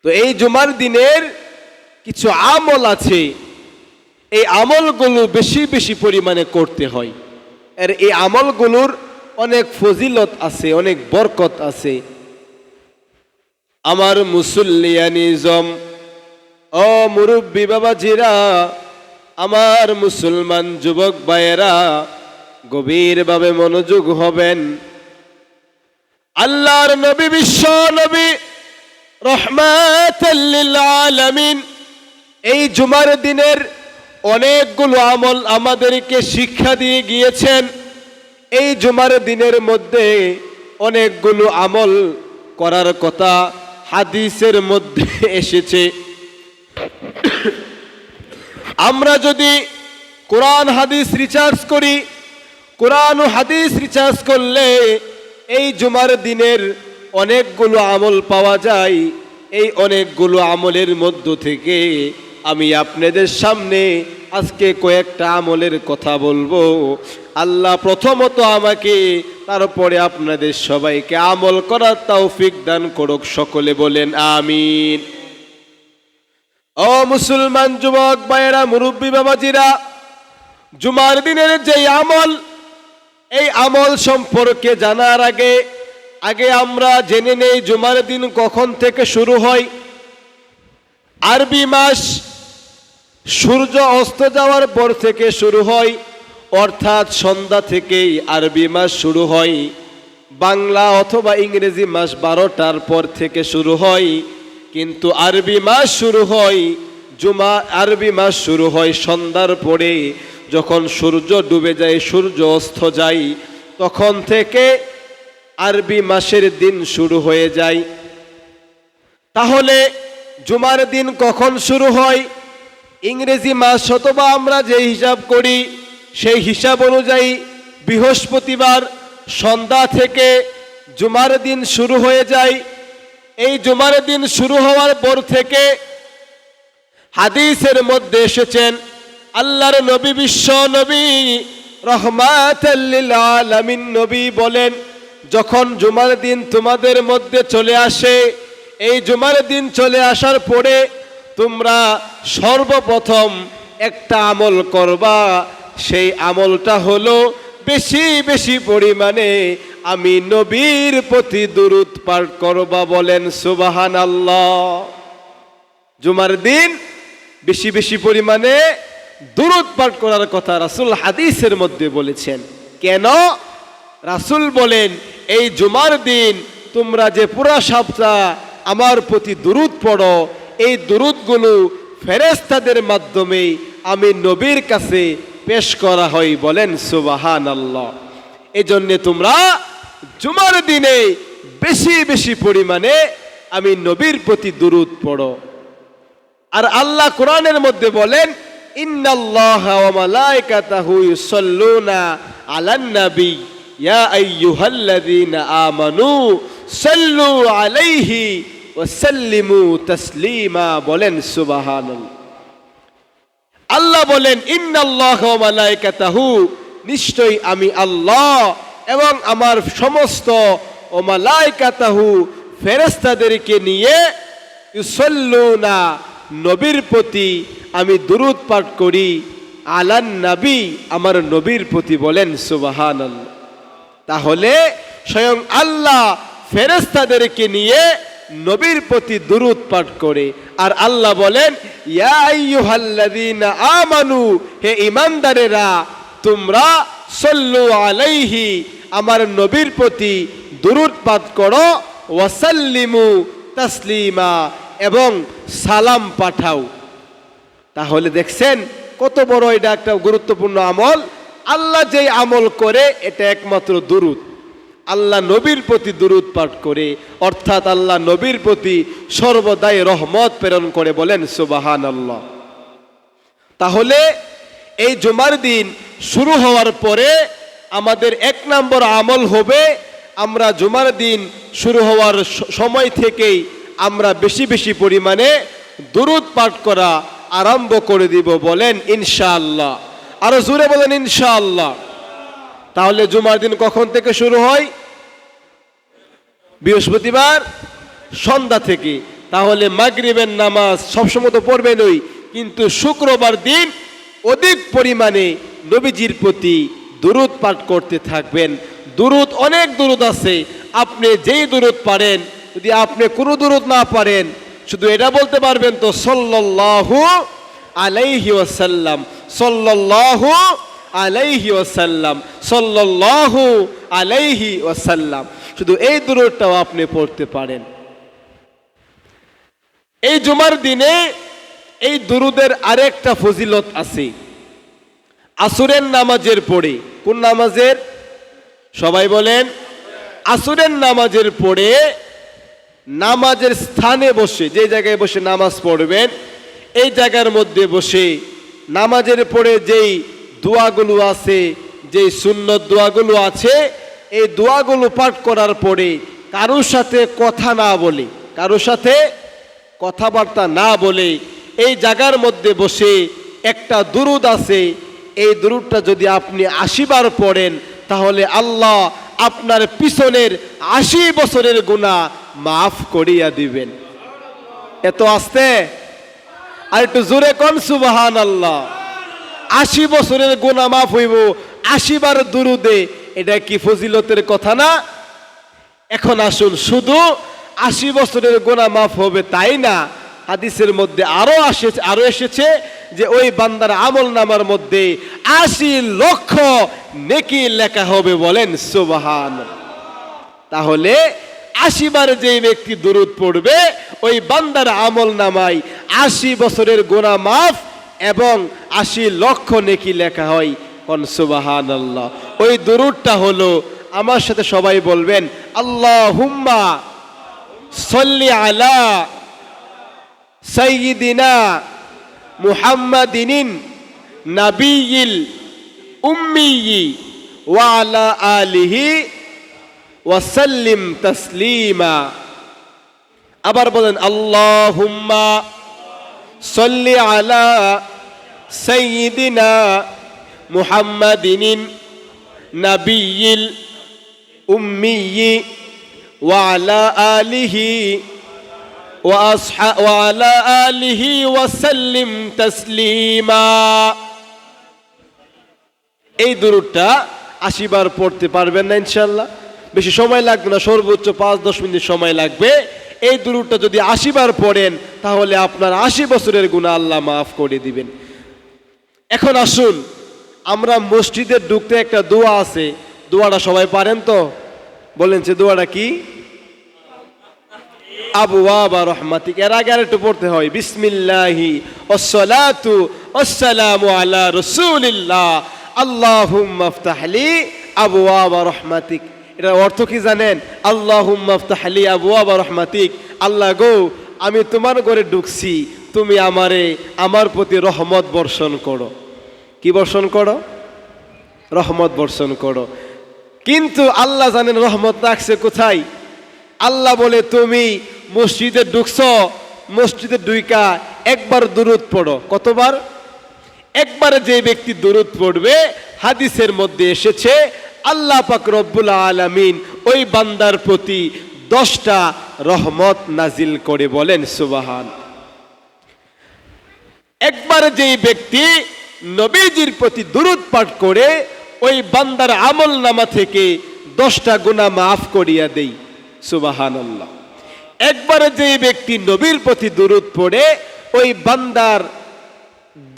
তো এই জুমার দিনের কিছু আমল আছে, এই আমলগুলো বেশি বেশি পরিমাণে করতে হয়। আর এই আমলগুলোর অনেক ফজিলত আছে, অনেক বরকত আছে। আমার মুসল্লিয়ানিজম, ও মুরব্বী বাবাজিরা, আমার মুসলমান যুবক ভাইয়েরা, গভীরভাবে মনোযোগ হবেন। আল্লাহর নবী, বিশ্ব নবী, রহমাতাল লিল আলামিন এই জুমার দিনের অনেকগুলো আমল আমাদেরকে শিক্ষা দিয়ে গিয়েছেন। এই জুমার দিনের মধ্যে অনেকগুলো আমল করার কথা হাদিসের মধ্যে এসেছে। আমরা যদি কোরআন হাদিস রিসার্চ করি, কোরআন ও হাদিস রিসার্চ করলে এই জুমার দিনের অনেকগুলো আমল পাওয়া যায়। এই অনেকগুলো আমলের মধ্য থেকে আমি আপনাদের সামনে আজকে কয়েকটা আমলের কথা বলবো। আল্লাহ প্রথমত আমাকে, তারপরে আপনাদের সবাইকে আমল করার তৌফিক দান করুক। সকলে বলেন আমিন। ও মুসলমান যুবক ভাইয়েরা, মুরব্বী বাবাজিরা, জুমার দিনের যে আমল, এই আমল সম্পর্কে জানার আগে আমরা জেনে নেই জুমার দিন কখন থেকে শুরু হয়। আরবি মাস সূর্য অস্ত যাওয়ার পর থেকে শুরু হয়, অর্থাৎ সন্ধ্যা থেকেই আরবি মাস শুরু হয়। বাংলা অথবা ইংরেজি মাস 12টার পর থেকে শুরু হয়, কিন্তু আরবি মাস শুরু হয় আরবি মাস শুরু হয় সন্ধ্যার পরে। যখন সূর্য ডুবে যায়, সূর্য অস্ত যায়, তখন থেকে আরবি মাসের দিন শুরু হয়ে যায়। তাহলে জুমার দিন কখন শুরু হয়? ইংরেজি মাস অথবা আমরা যে হিসাব করি সেই হিসাব অনুযায়ী বৃহস্পতিবার সন্ধ্যা থেকে জুমার দিন শুরু হয়ে যায়। এই জুমার দিন শুরু হওয়ার পর থেকে হাদিসের মধ্যে এসেছেন, আল্লাহর নবী, বিশ্ব নবী, রহমাতাল লিল আলামিন নবী বলেন, যখন জুমার দিন তোমাদের মধ্যে চলে আসে, এই জুমার দিন চলে আসার পরে তোমরা সর্বপ্রথম একটা আমল করবা। সেই আমলটা হলো বেশি বেশি পরিমাণে আমি নবীর প্রতি দুরূদ পাঠ করবা। বলেন সুবহানাল্লাহ। জুমার দিন বেশি বেশি পরিমাণে দুরূদ পাঠ করার কথা রাসূল হাদিসের মধ্যে বলেছেন। কেন? রাসূল বলেন, এই জুমার দিন তোমরা যে পুরা সপ্তাহ আমার প্রতি দুরূদ পড়ো, এই দুরূদগুলো ফেরেশতাদের মাধ্যমে আমি নবীর কাছে পেশ করা হয়। বলেন সুবহানাল্লাহ। এই জন্যে তোমরা জুমার দিনে বেশি বেশি পরিমাণে আমি নবীর প্রতি দুরূদ পড়ো। আর আল্লাহ কোরআনের মধ্যে বলেন, ইন্নাল্লাহা ওয়া মালাইকাতাহু ইউসাল্লুনা আলান নবী ইয়া আইয়ুহাল্লাযীনা আমানু সাল্লু আলাইহি ওয়া সাল্লিমু তাসলিমা। বলেন সুবহানাল্লাহ। আল্লাহ বলেন, ইন্নাল্লাহা ওয়া মালাইকাতাহু, নিশ্চয়ই আমি আল্লাহ এবং আমার সমস্ত ও মালাইকাতাহু ফেরেশতাদেরকে নিয়ে ইউসাল্লুনা, নবীর প্রতি আমি দুরূদ পাঠ করি, আলান নবী, আমার নবীর প্রতি। বলেন সুবহানাল্লাহ। তাহলে স্বয়ং আল্লাহ ফেরেশতাদেরকে নিয়ে নবীর প্রতি দুরূদ পাঠ করে। আর আল্লাহ বলেন, ইয়া আইয়ুহাল্লাযীনা আমানু, হে ঈমানদারেরা, তোমরা সাল্লু আলাইহি, আমার নবীর প্রতি দুরূদ পাঠ করো, ওয়া সাল্লিমু তাসলিমা, এবং সালাম পাঠাও। তাহলে দেখছেন কত বড় এটা একটা গুরুত্বপূর্ণ আমল। আল্লাহ যেই আমল করে এটা একমাত্র দুরূদ। আল্লাহ নবীর প্রতি দুরূদ পাঠ করে, অর্থাৎ আল্লাহ নবীর প্রতি সর্বদাই রহমত প্রেরণ করে। বলেন সুবহানাল্লাহ। তাহলে এই জুমার দিন শুরু হওয়ার পরে আমাদের 1 নম্বর আমল হবে, আমরা জুমার দিন শুরু হওয়ার সময় থেকেই আমরা বেশি বেশি পরিমাণে দুরূদ পাঠ করা আরম্ভ করে দিব। বলেন ইনশাআল্লাহ। আরো জোরে বলেন ইনশাআল্লাহ। তাহলে জুমার দিন কখন থেকে শুরু হয়? বৃহস্পতিবার সন্ধ্যা থেকে। তাহলে মাগরিবের নামাজ সবসময় তো পড়বেনই, কিন্তু শুক্রবার দিন অধিক পরিমাণে নবীজির প্রতি দুরূদ পাঠ করতে থাকবেন। দুরূদ, অনেক দুরূদ আছে, আপনি যেই দুরূদ পারেন, যদি আপনি কোনো দুরূদ না পারেন শুধু এটা বলতে পারবেন তো সাল্লাল্লাহু আলাইহি ওয়াসাল্লাম, সাল্লাল্লাহু আলাইহি ওয়াসাল্লাম, সাল্লাল্লাহু আলাইহি ওয়াসাল্লাম, শুধু এই দুরূদটাও আপনি পড়তে পারেন। এই জুমার দিনে এই দুরূদের আরেকটা ফজিলত আছে। আসরের নামাজের পরে, কোন নামাজের? সবাই বলেন। আসরের নামাজের পরে নামাজের স্থানে বসে, যে জায়গায় বসে নামাজ পড়বেন, এই জায়গার মধ্যে বসে নামাজের পরে যেই দোয়াগুলো আছে, যেই সুন্নত দোয়াগুলো আছে, এই দোয়াগুলো পাঠ করার পরে কারোর সাথে কথা না বলে, কারোর সাথে কথাবার্তা না বলে এই জায়গার মধ্যে বসে একটা দুরূদ আছে, এই দুরূদটা যদি আপনি 80 বার পড়েন তাহলে আল্লাহ আপনার পিছনের 80 বছরের গুনাহ মাফ করিয়া দিবেন। এত আস্তে, আর একটু জোরে কোন সুবহানাল্লাহ। 80 বছরের গুনাহ মাফ হইব 80 বার দুরূদে, এটা কি ফজিলতের কথা না? এখন আসুন, শুধু 80 বছরের গুনাহ মাফ হবে তাই না, হাদিসের মধ্যে আরো এসেছে যে ওই বান্দার আমল নামার মধ্যে 80 লক্ষ নেকি লেখা হবে। বলেন সুবহানাল্লাহ। তাহলে 80 বার যে ব্যক্তি দুরূদ পড়বে ওই বান্দার আমল নামায় 80 বছরের গুনাহ মাফ এবং 80 লক্ষ নেকি লেখা হয়। কোন সুবহানাল্লাহ। ওই দুরূদটা হলো, আমার সাথে সবাই বলবেন, আল্লাহুম্মা সাল্লি আলা সাইয়্যিদিনা মুহাম্মাদিন নাবিয়্যিল উম্মিয়্যি ওয়া আলা আলিহি ওয়া সাল্লিম তাসলিমা। আবার বলেন, আল্লাহুম্মা সাল্লি আলা সাইয়্যিদিনা মুহাম্মাদিন নাবিয়্যিল উম্মিয়্যি ওয়া আলা আলিহি ওয়া আলা আলিহি ওয়া সাল্লিম তাসলিমা। এই দুরূদটা 80 বার পড়তে পারবেন না ইনশাআল্লাহ? বেশি সময় লাগবে না, সর্বোচ্চ 5-10 মিনিট সময় লাগবে। এই দুরূদটা যদি 80 বার পড়েন তাহলে আপনার 80 বছরের গুনাহ আল্লাহ মাফ করে দিবেন। এখন আসুন, আমরা মসজিদে ঢুকতে একটা দোয়া আছে, দোয়াটা সবাই পারেন তো? বলেন সে দোয়াটা কি? আবওয়াবা রহমাতিক। এর আগে আর একটু পড়তে হয়, বিসমিল্লাহি ওয়াসসালাতু ওয়াসসালামু আলা রাসূলিল্লাহ আল্লাহুম্মা ইফতাহলি আবওয়াবা রহমাতিক। এটার অর্থ কি জানেন? আল্লাহুম্মা ইফতাহলি আবওয়াবা রহমাতিক, আল্লাহ গো আমি তোমার ঘরে ঢুকছি, তুমি আমারে আমার প্রতি রহমত বর্ষণ করো। কি বর্ষণ করো? রহমত বর্ষণ করো। কিন্তু আল্লাহ জানেন রহমত রাখছে কোথায়? আল্লাহ বলে, তুমি মসজিদে ঢুকছো, মসজিদে ঢুইকা একবার দুরূদ পড়ো। কতবার? একবারে যে ব্যক্তি দুরূদ পড়বে, হাদিসের মধ্যে এসেছে আল্লাহ পাক রব্বুল আলামিন ওই বান্দার প্রতি 10টা রহমত নাজিল করে। বলেন সুবহান। একবারে যেই ব্যক্তি নবীজির প্রতি দুরূদ পাঠ করে ওই বান্দার আমল নামা থেকে 10টা গুনাহ মাফ করিয়া দেই। সুবহানাল্লাহ। একবারে যেই ব্যক্তি নবীর প্রতি দুরূদ পড়ে ওই বান্দার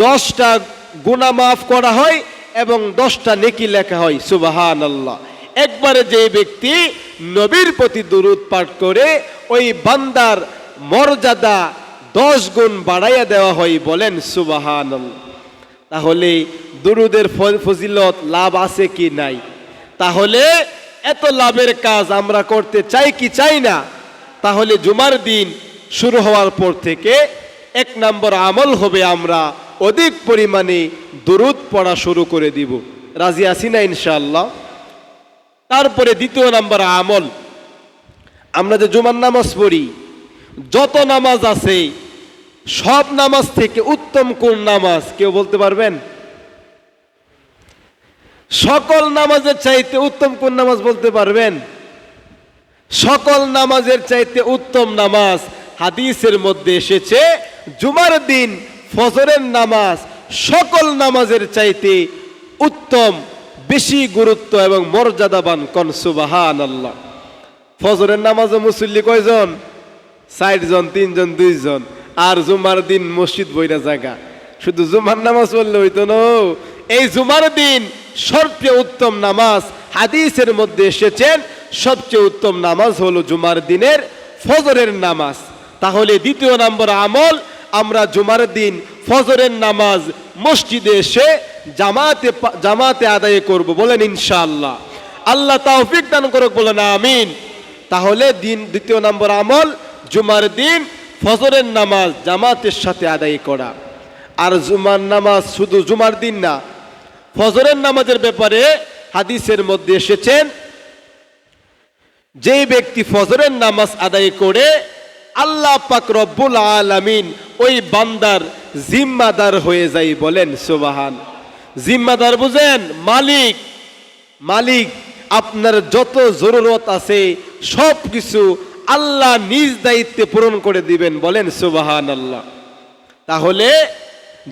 10টা গুনাহ মাফ করা হয় এবং 10টা নেকি লেখা হয়। সুবহানাল্লাহ। একবারে যেই ব্যক্তি নবীর প্রতি দুরূদ পাঠ করে ওই বান্দার মর্যাদা 10 গুণ বাড়াইয়া দেওয়া হয়। বলেন সুবহানাল্লাহ। তাহলে দুরূদের ফজিলত লাভ আছে কি নাই? তাহলে এত লাভের কাজ আমরা করতে চাই কি চাই না? তাহলে জুমার দিন শুরু হওয়ার পর থেকে 1 নম্বর আমল হবে আমরা অধিক পরিমাণে দুরূদ পড়া শুরু করে দিব। রাজি আছি না ইনশাআল্লাহ? তারপরে 2 নম্বর আমল, আমরা যে জুমার নামাজ পড়ি, যত নামাজ আছে সব নামাজ থেকে উত্তম কোন নামাজ কেউ বলতে পারবেন? সকল নামাজের চাইতে উত্তম কোন নামাজ বলতে পারবেন? সকল নামাজের চাইতে উত্তম নামাজ হাদিসের মধ্যে এসেছে জুমার দিন ফজরের নামাজ সকল নামাজের চাইতে উত্তম, বেশি গুরুত্ব এবং মর্যাদাবান। কোন সুবহানাল্লাহ। ফজরের নামাজে মুসল্লি কয়জন? 60 জন, 3 জন, 2 জন। আর জুমার দিন মসজিদ বইরা জায়গা, শুধু জুমার নামাজ পড়লে হইতো না। এই জুমার দিন সবচেয়ে উত্তম নামাজ, হাদিসের মধ্যে এসেছেন সবচেয়ে উত্তম নামাজ হলো জুমার দিনের ফজরের নামাজ। তাহলে দ্বিতীয় নম্বর আমল, আমরা জুমার দিন ফজরের নামাজ মসজিদে এসে জামাতে আদায় করব। বলেন ইনশাআল্লাহ। আল্লাহ তৌফিক দান করুক, বলেন আমিন। তাহলে দ্বিতীয় নম্বর আমল, জুমার দিন ফজরের নামাজ জামাতের সাথে আদায় করা। আর জুমার নামাজ শুধু জুমার দিন না, ফজরের নামাজের ব্যাপারে হাদিসের মধ্যে এসেছেন যে ব্যক্তি ফজরের নামাজ আদায় করে আল্লাহ পাক রব্বুল আলামিন ওই বান্দার জিম্মাদার হয়ে যায়। বলেন সুবহান। জিম্মাদার বুঝেন? মালিক। মালিক আপনার যত জরুরত আছে সব কিছু আল্লাহ নিজ দায়িত্বে পূরণ করে দিবেন। বলেন সুবহানাল্লাহ। তাহলে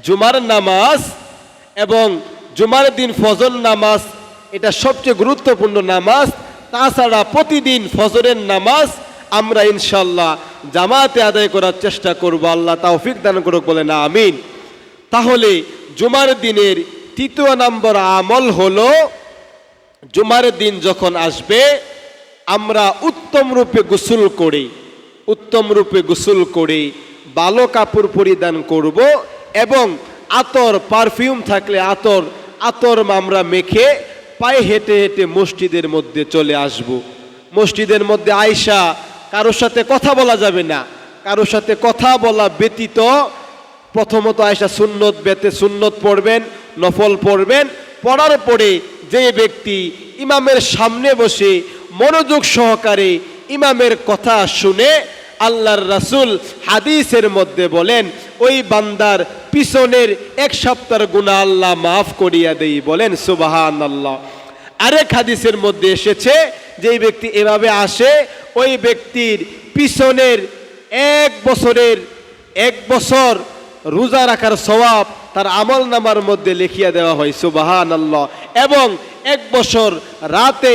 জুমার নামাজ এবং জুমার দিন ফজর নামাজ এটা সবচেয়ে গুরুত্বপূর্ণ নামাজ। তাছাড়া প্রতিদিন ফজরের নামাজ আমরা ইনশাআল্লাহ জামাতে আদায় করার চেষ্টা করব। আল্লাহ তৌফিক দান করুক, বলেন আমিন। তাহলে জুমার দিনের তৃতীয় নম্বর আমল হলো, জুমার দিন যখন আসবে আমরা উত্তম রূপে গোসল করে ভালো কাপড় পরিধান করব এবং আতর, পারফিউম থাকলে আতর আমরা মেখে পায়ে হেঁটে হেঁটে মসজিদের মধ্যে চলে আসব। মসজিদের মধ্যে আয়সা কারোর সাথে কথা বলা যাবে না। কারোর সাথে কথা বলা ব্যতীত প্রথমত আয়সা সুন্নত পড়বেন, নফল পড়বেন। পড়ার পরে যে ব্যক্তি ইমামের সামনে বসে মনোযোগ সহকারে ইমামের কথা শুনে, আল্লাহর রাসূল হাদিসের মধ্যে বলেন ওই বান্দার পিছনের 1 সপ্তাহের গুনাহ আল্লাহ মাফ করিয়া দেই। বলেন সুবহানাল্লাহ। আরেক হাদিসের মধ্যে এসেছে যে ব্যক্তি এভাবে আসে ওই ব্যক্তির পিছনের 1 বছর রোজা রাখার সওয়াব তার আমল নামার মধ্যে লিখিয়া দেওয়া হয়। সুবহানাল্লাহ। এবং 1 বছর রাতে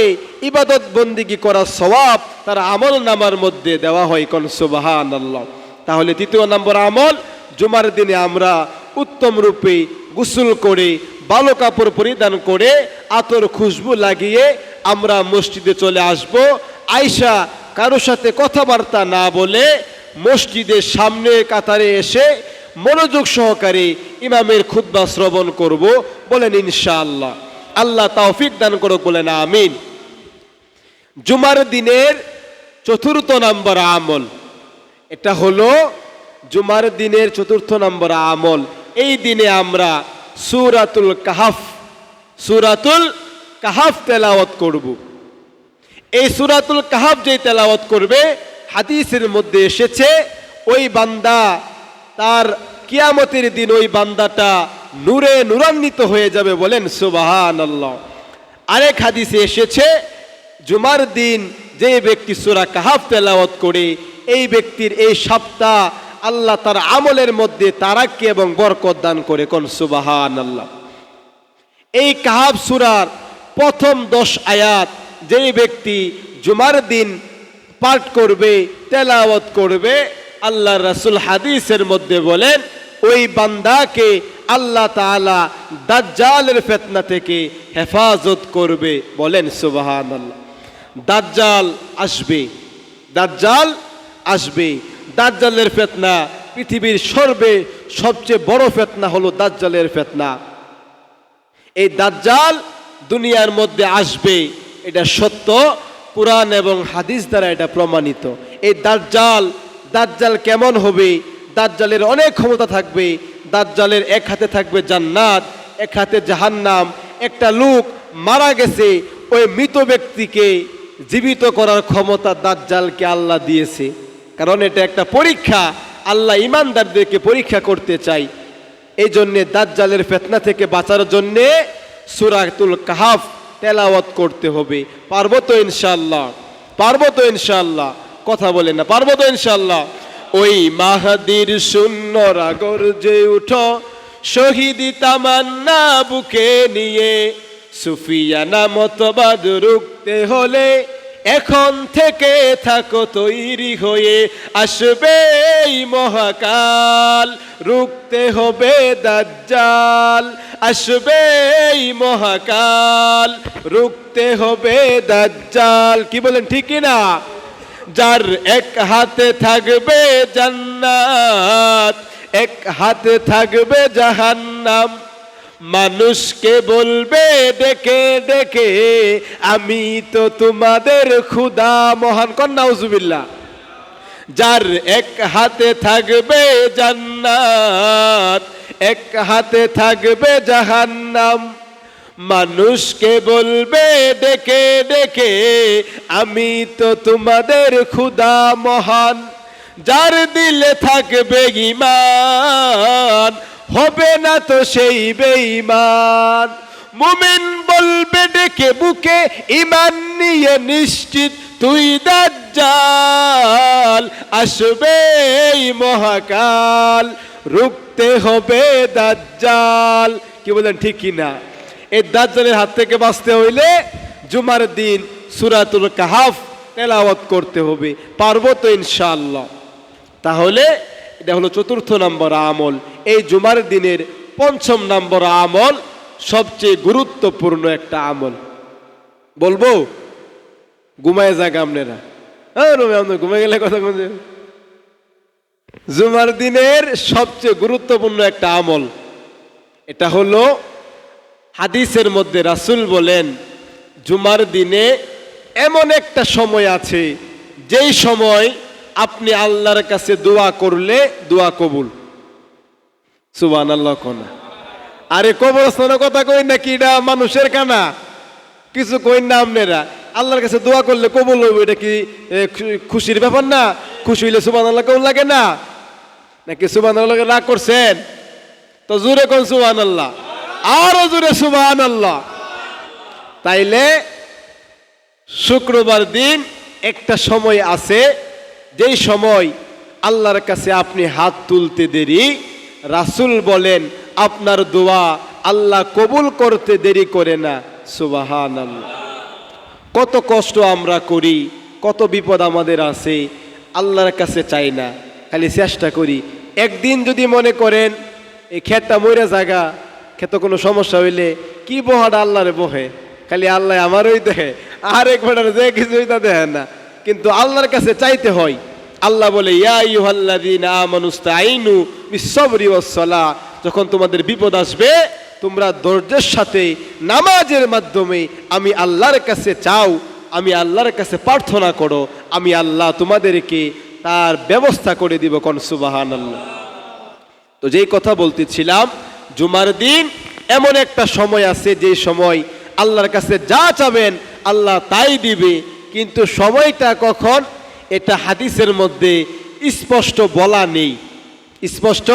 ইবাদত বন্দিগি করার সওয়াব তার আমল নামার মধ্যে দেওয়া হয়। কোন সুবহানাল্লাহ। তাহলে তৃতীয় নম্বর আমল, জুমার দিনে আমরা উত্তম রূপে গোসল করে ভালো কাপড় পরিধান করে আতর খুশবু লাগিয়ে আমরা মসজিদে চলে আসব। আয়সা কারোর সাথে কথাবার্তা না বলে মসজিদের সামনে কাতারে এসে মনোযোগ সহকারে ইমামের খুতবা শ্রবণ করব। বলেন ইনশাআল্লাহ। আল্লাহ তৌফিক দান করুক, বলেন আমিন। জুমার দিনের চতুর্থ নম্বর আমল, এটা হলো জুমার দিনের চতুর্থ নম্বর আমল। এই দিনে আমরা সূরাতুল কাহাফ তেলাওয়াত করব। এই সূরাতুল কাহাফ যে তেলাওয়াত করবে, হাদিসের মধ্যে এসেছে ওই বান্দা তার কিয়ামতের দিন ওই বান্দাটা নূরে নূরান্বিত হয়ে যাবে। বলেন সুবহানাল্লাহ। আরেক হাদিসে এসেছে জুমার দিন যে ব্যক্তি সূরা কাহাফ তেলাওয়াত করে এই ব্যক্তির এই সপ্তাহ আল্লাহ তার আমলের মধ্যে তারাক্কি এবং বরকত দান করে। কোন সুবহানাল্লাহ। এই কাহাফ সূরার প্রথম 10 আয়াত যে ব্যক্তি জুমার দিন পাঠ করবে, তেলাওয়াত করবে, আল্লাহর রাসূল হাদিসের মধ্যে বলেন ওই বান্দাকে আল্লাহ তাআলা দাজ্জালের ফিতনা থেকে হেফাজত করবে। বলেন সুবহানাল্লাহ। দাজ্জাল আসবে। দাজ্জালের ফিতনা পৃথিবীর সবচেয়ে বড় ফিতনা হলো দাজ্জালের ফিতনা। এই দাজ্জাল দুনিয়ার মধ্যে আসবে, এটা সত্য, কুরআন এবং হাদিস দ্বারা এটা প্রমাণিত। এই দাজ্জাল কেমন হবে? দাজ্জালের অনেক ক্ষমতা থাকবে। দাজ্জালের এক হাতে থাকবে জান্নাত, এক হাতে জাহান্নাম। একটা লোক মারা গেছে, ওই মৃত ব্যক্তিকে জীবিত করার ক্ষমতা দাজ্জালকে আল্লাহ দিয়েছে। কারণ এটা একটা পরীক্ষা, আল্লাহ ঈমানদারদেরকে পরীক্ষা করতে চায়। এই জন্যে দাজ্জালের ফিতনা থেকে বাঁচার জন্যে সূরাতুল কাহাফ তেলাওয়াত করতে হবে। পারবো তো ইনশাআল্লাহ? কথা বলেন না, পারবো তো ইনশাআল্লাহ? ওই মাহাদির শূন্যরা গর্জে উঠো, শহীদ তামান্না বুকে নিয়ে। সুফিয়ানা মতবাদ রুখতে হলে এখন থেকে থাকো তৈরি হয়ে। আসবে এই মহাকাল, রুখতে হবে দাজ্জাল। আসবে এই মহাকাল, রুখতে হবে দাজ্জাল। কি বলেন, ঠিক কি না? যার এক হাতে থাকবে জান্নাত, এক হাতে থাকবে জাহান্নাম। মানুষকে বলবে ডেকে ডেকে, আমি তো তোমাদের খুদা মহান। কন্যা নাউজুবিল্লাহ। যার এক হাতে থাকবে জান্নাত, এক হাতে থাকবে জাহান্নাম। মানুষকে বলবে ডেকে ডেকে, আমি তো তোমাদের খুদা মহান। যার দিলে থাকবে ঈমান, হবে না তো সেই বেঈমান। মুমিন বলবে ডেকে বুকে, ঈমান নিয়ে নিশ্চিত তুই দাজ্জাল। আসবে এই মহাকাল, রুখতে হবে দাজ্জাল। কি বলেন, ঠিক কি না? এই দাজ্জালের হাত থেকে বাঁচতে হইলে জুমার দিন সূরাতুল কাহাফ তেলাওয়াত করতে হবে। পারবো তো ইনশাআল্লাহ? তাহলে এটা হলো 4র্থ নম্বর আমল। এই জুমার দিনের 5ম নম্বর আমল সবচেয়ে গুরুত্বপূর্ণ একটা আমল। বলবো? ঘুমায় যাক আপনারা। ঘুমে গেলে কথা বলছে। জুমার দিনের সবচেয়ে গুরুত্বপূর্ণ একটা আমল, এটা হলো হাদিসের মধ্যে রাসূল বলেন, জুমার দিনে এমন একটা সময় আছে যেই সময় আপনি আল্লাহর কাছে দোয়া করলে দোয়া কবুল। সুবহানাল্লাহ। কোনা আরে কবরস্থানের কথা কই না, কি এটা মানুষের কানা? কিছু কই না আপনারা? আল্লাহর কাছে দোয়া করলে কবুল হইব, এটা কি খুশির ব্যাপার না? খুশি হইলে সুবহানাল্লাহ কেমন লাগে না? নাকি সুবহানাল্লাহ রাগ করছেন? তো জোরে কোন সুবহানাল্লাহ, আরো জোরে সুবহানাল্লাহ। তাইলে শুক্রবার দিন একটা সময় আছে যেই সময় আল্লাহর কাছে আপনি হাত তুলতে দেরি, রাসূল বলেন আপনার দোয়া আল্লাহ কবুল করতে দেরি করে না। সুবহানাল্লাহ। কত কষ্ট আমরা করি, কত বিপদ আমাদের আছে, আল্লাহর কাছে চাই না, খালি চেষ্টা করি। একদিন যদি মনে করেন এই ক্ষেতটা মইরা জায়গা, ক্ষেতে কোনো সমস্যা হইলে কি বহাটা আল্লাহরে বহে, খালি আল্লাহ আমারই দেখে, আর একবার যে কিছুই তা দেখে না। কিন্তু আল্লাহর কাছে চাইতে হয়। আল্লাহ বলে, ইয়া আইয়ুহাল্লাযীনা আমানুস্তাঈনু বিস-সাবরি ওয়াস-সালাহ। যখন তোমাদের বিপদ আসবে তোমরা ধৈর্যের সাথে নামাজের মাধ্যমে আমি আল্লাহর কাছে চাও, আমি আল্লাহর কাছে প্রার্থনা করো, আমি আল্লাহ তোমাদেরকে তার ব্যবস্থা করে দিব। কোন সুবহানাল্লাহ। তো যেই কথা বলতেছিলাম, জুমার দিন এমন একটা সময় আছে যে সময় আল্লাহর কাছে যা চাবেন আল্লাহ তাই দিবে। কিন্তু সময়টা কখন, এটা হাদিসের মধ্যে স্পষ্ট বলা নেই, স্পষ্ট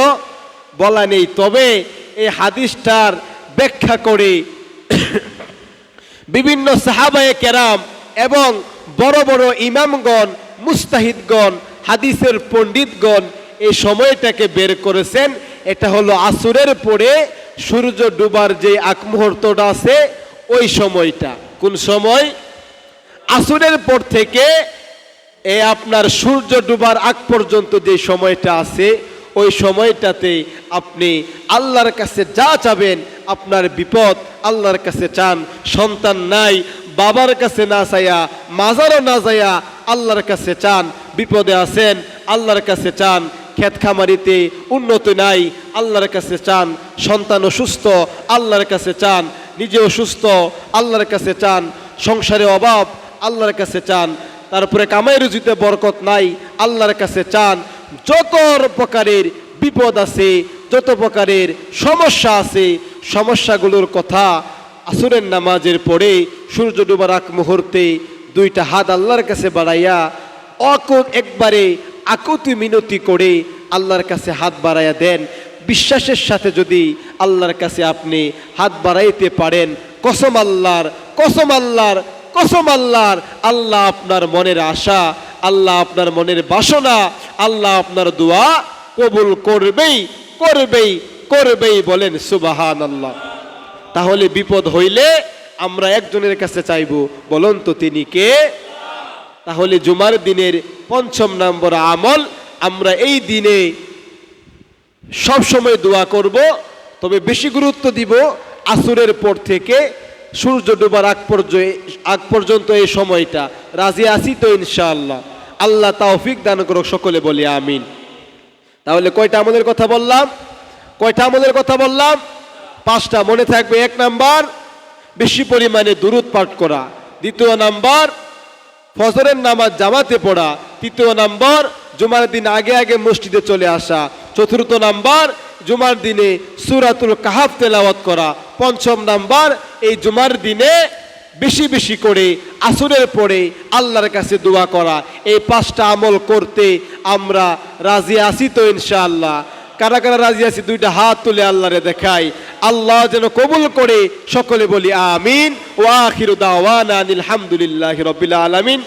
বলা নেই। তবে এই হাদিসটার ব্যাখ্যা করে বিভিন্ন সাহাবায়ে কেরাম এবং বড় বড় ইমামগণ, মুস্তাহিদগণ, হাদিসের পণ্ডিতগণ এই সময়টাকে বের করেছেন। এটা হলো আসরের পরে সূর্য ডুবার যে আগ মুহূর্তটা আছে ওই সময়টা। কোন সময়? আসরের পর থেকে আপনার সূর্য ডুবার আগ পর্যন্ত যে সময়টা আছে ওই সময়টাতে আপনি আল্লাহর কাছে যা চাবেন, আপনার বিপদ আল্লাহর কাছে চান। সন্তান নাই, বাবার কাছে না চাইয়া, মাজারও না যাইয়া আল্লাহর কাছে চান। বিপদে আছেন, আল্লাহর কাছে চান। ক্ষেত খামারিতে উন্নতি নাই, আল্লাহর কাছে চান। সন্তান অসুস্থ, আল্লাহর কাছে চান। নিজে অসুস্থ, আল্লাহর কাছে চান। সংসারে অভাব, আল্লাহর কাছে চান। তারপরে কামাই রুজিতে বরকত নাই, আল্লাহর কাছে চান। যত প্রকারের বিপদ আছে, যত প্রকারের সমস্যা আছে, সমস্যাগুলোর কথা আসরের নামাজের পরে সূর্য ডুবার আগ মুহূর্তে দুইটা হাত আল্লাহর কাছে বাড়াইয়া একবারে আকুতি মিনতি করে আল্লাহর কাছে হাত বাড়াইয়া দেন। বিশ্বাসের সাথে যদি আল্লাহর কাছে আপনি হাত বাড়াইতে পারেন, কসম আল্লাহর, কসম আল্লাহর, কসম আল্লাহর, আল্লাহ আপনার মনের আশা আল্লাহ আপনার মনের বাসনা, আল্লাহ আপনার দোয়া কবুল করবেই করবেই করবেই, বলেন সুবহানাল্লাহ। তাহলে বিপদ হইলে আমরা একজনের কাছে চাইব, বলুন তো তিনি কে? তাহলে জুমার দিনের ৫ম নম্বর আমল, আমরা এই দিনে সব সময় দোয়া করব, তবে বেশি গুরুত্ব দিব আসরের পর থেকে সূর্য ডোবার আগ পর্যন্ত এই সময়টা। রাজি আছি তো ইনশাআল্লাহ? আল্লাহ তৌফিক দান করুক, সকলে বলি আমিন। তাহলে কয়টা আমলের কথা বললাম? কয়টা আমলের কথা বললাম? 5টা, মনে থাকবে। 1 নাম্বার বেশি পরিমাণে দুরূদ পাঠ করা। 2 নাম্বার ফজরের নামাজ জামাতে পড়া। 3 নাম্বার জুমার দিন আগে আগে মসজিদে চলে আসা। 4 নাম্বার জুমার দিনে সূরাতুল কাহাফ তেলাওয়াত করা। 5ম নাম্বার এই জুমার দিনে বেশি বেশি করে আসরের পরে আল্লাহর কাছে দোয়া করা। এই 5টা আমল করতে আমরা রাজি আছি তো ইনশাআল্লাহ? কারা কারা রাজি আছি 2টা হাত তুলে আল্লাহরে দেখাই। আল্লাহ যেন কবুল করে, সকলে বলি আমিন। ওয়া আখিরু দাওয়ানা আনিল হামদুলিল্লাহি রাব্বিল আলামিন।